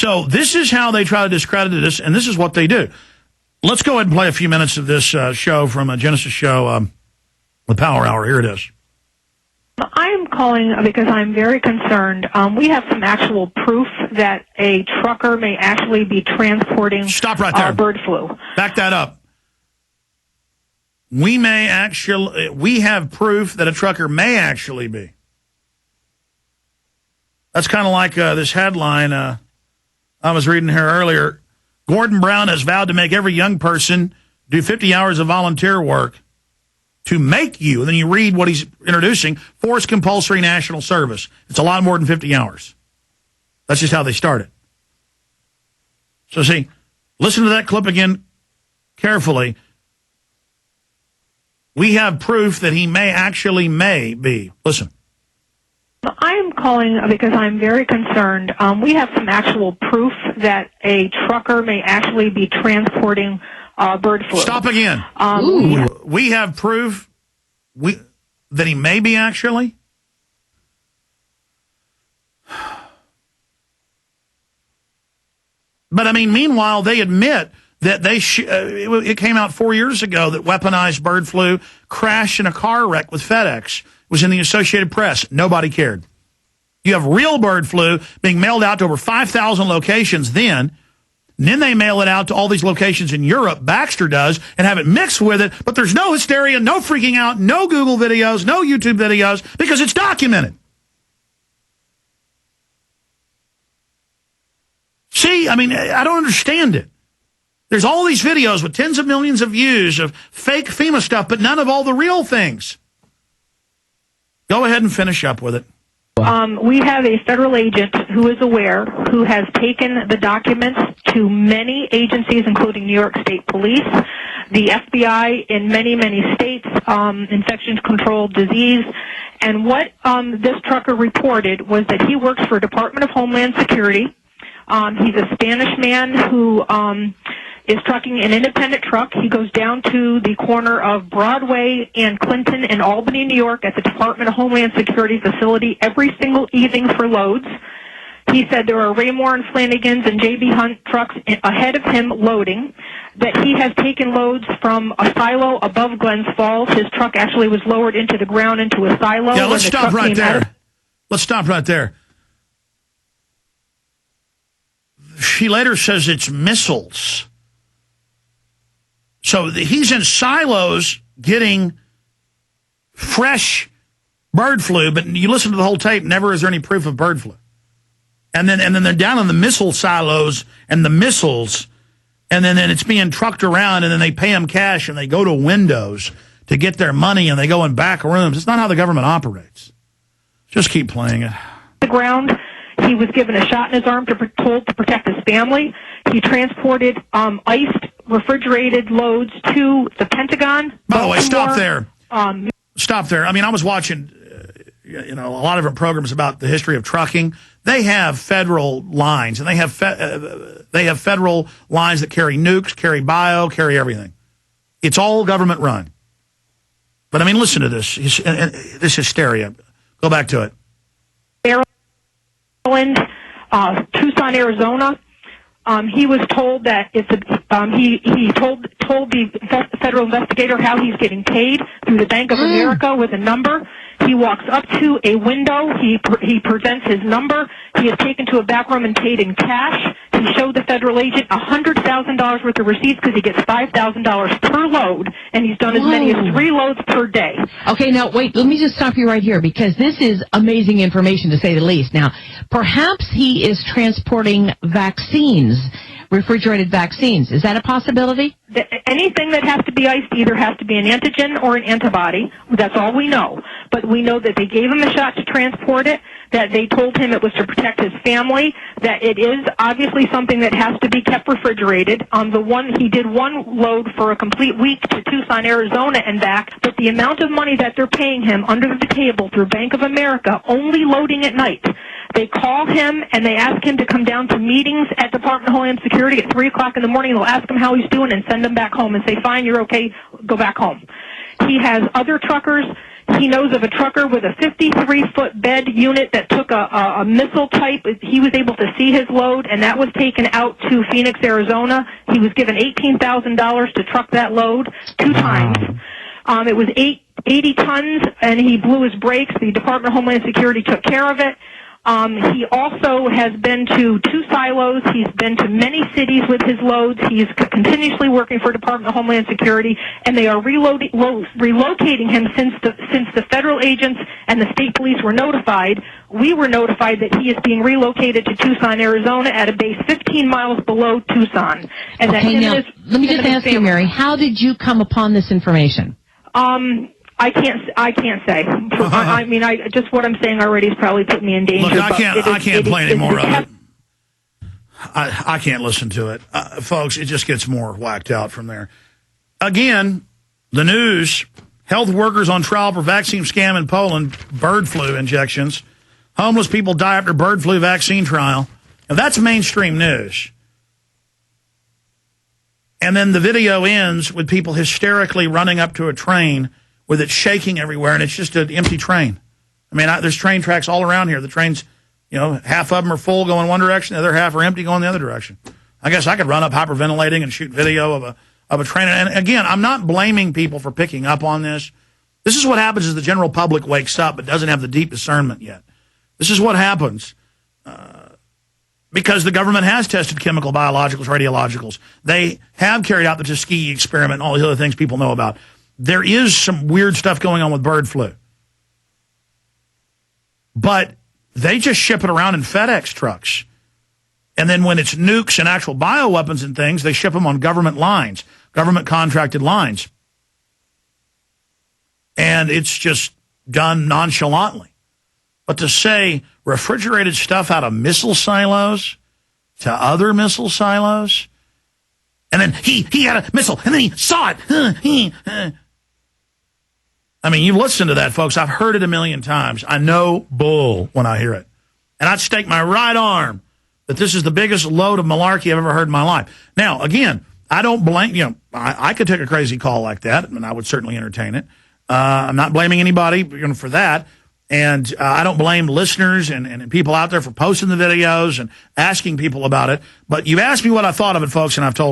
So this is how they try to discredit us, and this is what they do. Let's go ahead and play a few minutes of this show from a Genesis show, the Power Hour. Here it is. I'm calling because I'm very concerned. We have some actual proof that a trucker may actually be transporting Stop right there. Bird flu. Back that up. We have proof that a trucker may actually be. That's kind of like this headline I was reading here earlier. Gordon Brown has vowed to make every young person do 50 hours of volunteer work to make you, and then you read what he's introducing, forced compulsory national service. It's a lot more than 50 hours. That's just how they started. So see, listen to that clip again carefully. We have proof that he may be. Listen. I'm calling because I'm very concerned. We have some actual proof that a trucker may actually be transporting bird flu. Stop again. We have proof that he may be actually. But, I mean, meanwhile, they admit that it came out 4 years ago that weaponized bird flu crashed in a car wreck with FedEx. It was in the Associated Press. Nobody cared. You have real bird flu being mailed out to over 5,000 locations then. And then they mail it out to all these locations in Europe, Baxter does, and have it mixed with it. But there's no hysteria, no freaking out, no Google videos, no YouTube videos, because it's documented. See, I mean, I don't understand it. There's all these videos with tens of millions of views of fake FEMA stuff, but none of all the real things. Go ahead and finish up with it. We have a federal agent who is aware, who has taken the documents to many agencies, including New York State Police, the FBI in many, many states, infection control disease. And what this trucker reported was that he works for Department of Homeland Security. He's a Spanish man who is trucking an independent truck. He goes down to the corner of Broadway and Clinton in Albany, New York, at the Department of Homeland Security facility every single evening for loads. He said there are Raymore and Flanagan's and J.B. Hunt trucks ahead of him loading, that he has taken loads from a silo above Glens Falls. His truck actually was lowered into the ground into a silo. Yeah, let's stop right there. Let's stop right there. She later says it's missiles. So he's in silos getting fresh bird flu, but you listen to the whole tape, never is there any proof of bird flu. And then they're down in the missile silos and the missiles, and then it's being trucked around, and then they pay them cash, and they go to windows to get their money, and they go in back rooms. It's not how the government operates. Just keep playing it. The ground. He was given a shot in his arm told to protect his family. He transported iced, refrigerated loads to the Pentagon. By the way, stop there. Stop there. I mean, I was watching, a lot of different programs about the history of trucking. They have federal lines, and they have federal lines that carry nukes, carry bio, carry everything. It's all government run. But I mean, listen to this. This hysteria. Go back to it. Tucson, Arizona. He was told that he told the federal investigator how he's getting paid through the Bank of America with a number. He walks up to a window. He presents his number. He is taken to a back room and paid in cash. He showed the federal agent $100,000 worth of receipts because he gets $5,000 per load, and he's done as many as 3 loads per day. Okay, now wait, let me just stop you right here, because this is amazing information to say the least. Now, perhaps he is transporting vaccines, refrigerated vaccines. Is that a possibility? Anything that has to be iced either has to be an antigen or an antibody. That's all we know. But we know that they gave him a shot to transport it, that they told him it was to protect his family, that it is obviously something that has to be kept refrigerated. He did one load for a complete week to Tucson, Arizona and back, but the amount of money that they're paying him under the table through Bank of America, only loading at night. They call him and they ask him to come down to meetings at Department of Homeland Security at 3 o'clock in the morning. They'll ask him how he's doing and send him back home and say, fine, you're okay, go back home. He has other truckers. He knows of a trucker with a 53-foot bed unit that took a missile type. He was able to see his load, and that was taken out to Phoenix, Arizona. He was given $18,000 to truck that load 2 times. It was 80 tons, and he blew his brakes. The Department of Homeland Security took care of it. He also has been to 2 silos. He's been to many cities with his loads. He's continuously working for Department of Homeland Security, and they are relocating him since the federal agents and the state police were notified. We were notified that he is being relocated to Tucson, Arizona, at a base 15 miles below Tucson. And okay, now, let me just ask you, Mary, how did you come upon this information? I can't say. I mean, just what I'm saying already has probably put me in danger. Look, I can't play any more of it. I can't listen to it. Folks, it just gets more whacked out from there. Again, the news, health workers on trial for vaccine scam in Poland, bird flu injections. Homeless people die after bird flu vaccine trial. Now, that's mainstream news. And then the video ends with people hysterically running up to a train with it shaking everywhere, and it's just an empty train. I mean, there's train tracks all around here. The trains, half of them are full going one direction, the other half are empty going the other direction. I guess I could run up hyperventilating and shoot video of a train. And again, I'm not blaming people for picking up on this. This is what happens as the general public wakes up but doesn't have the deep discernment yet. This is what happens because the government has tested chemical, biologicals, radiologicals. They have carried out the Tuskegee experiment and all these other things people know about. There is some weird stuff going on with bird flu. But they just ship it around in FedEx trucks. And then when it's nukes and actual bioweapons and things, they ship them on government lines, government contracted lines. And it's just done nonchalantly. But to say refrigerated stuff out of missile silos to other missile silos, and then he had a missile, and then he saw it. I mean, you've listened to that, folks. I've heard it a million times. I know bull when I hear it. And I'd stake my right arm that this is the biggest load of malarkey I've ever heard in my life. Now, again, I don't blame, I could take a crazy call like that, and I would certainly entertain it. I'm not blaming anybody for that. And I don't blame listeners and people out there for posting the videos and asking people about it. But you've asked me what I thought of it, folks, and I've told